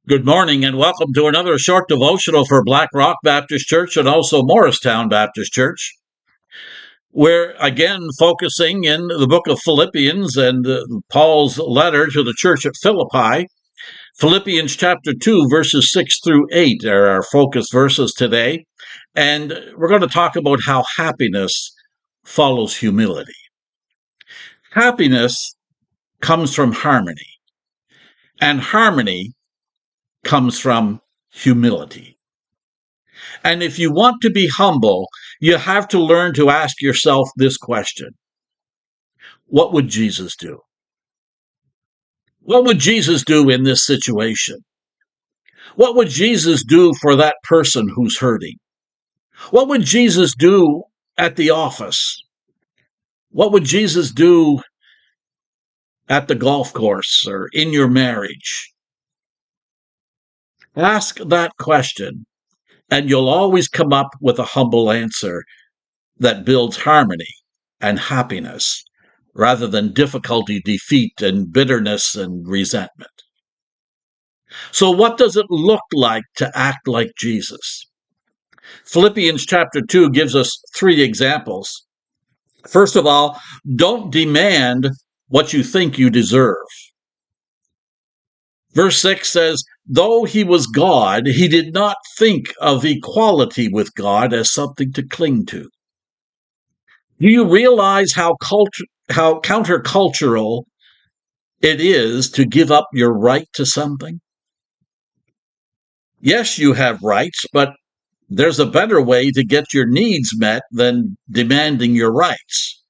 Good morning and welcome to another short devotional for Black Rock Baptist Church and also Morristown Baptist Church. We're again focusing in the book of Philippians and Paul's letter to the church at Philippi. Philippians chapter 2, verses 6 through 8 are our focus verses today. And we're going to talk about how happiness follows humility. Happiness comes from harmony, and harmony comes from humility. And if you want to be humble, you have to learn to ask yourself this question: what would Jesus do? What would Jesus do in this situation? What would Jesus do for that person who's hurting? What would Jesus do at the office? What would Jesus do at the golf course or in your marriage? Ask that question, and you'll always come up with a humble answer that builds harmony and happiness rather than difficulty, defeat, and bitterness and resentment. So what does it look like to act like Jesus? Philippians chapter 2 gives us 3 examples. First of all, don't demand what you think you deserve. Verse 6 says, though he was God, he did not think of equality with God as something to cling to. Do you realize how countercultural it is to give up your right to something? Yes, you have rights, but there's a better way to get your needs met than demanding your rights.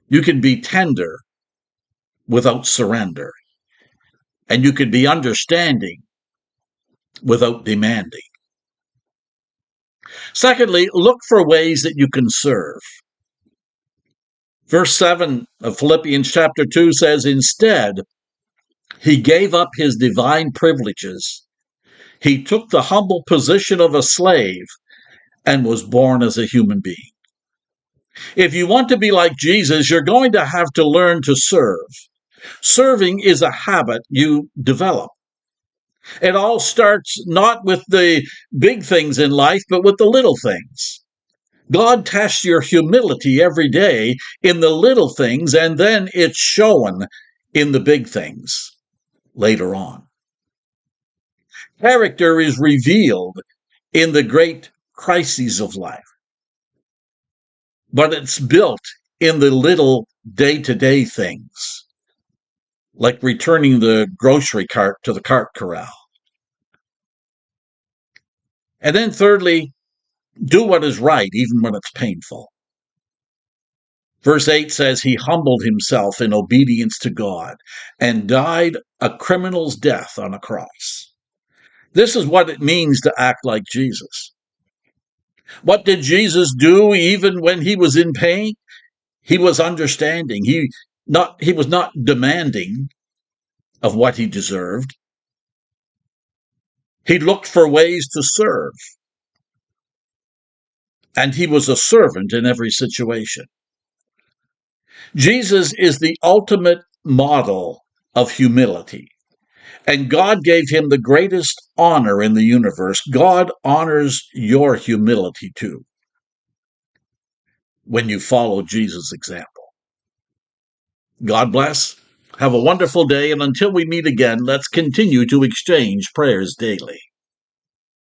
You can be tender without surrender, and you can be understanding without demanding. Secondly, look for ways that you can serve. Verse 7 of Philippians chapter 2 says, instead, he gave up his divine privileges. He took the humble position of a slave and was born as a human being. If you want to be like Jesus, you're going to have to learn to serve. Serving is a habit you develop. It all starts not with the big things in life, but with the little things. God tests your humility every day in the little things, and then it's shown in the big things later on. Character is revealed in the great crises of life, but it's built in the little day-to-day things, like returning the grocery cart to the cart corral. And then thirdly, do what is right, even when it's painful. Verse 8 says, he humbled himself in obedience to God and died a criminal's death on a cross. This is what it means to act like Jesus. What did Jesus do even when he was in pain? He was understanding. He was not demanding of what he deserved. He looked for ways to serve. And he was a servant in every situation. Jesus is the ultimate model of humility, and God gave him the greatest honor in the universe. God honors your humility too when you follow Jesus' example. God bless. Have a wonderful day, and until we meet again, let's continue to exchange prayers daily.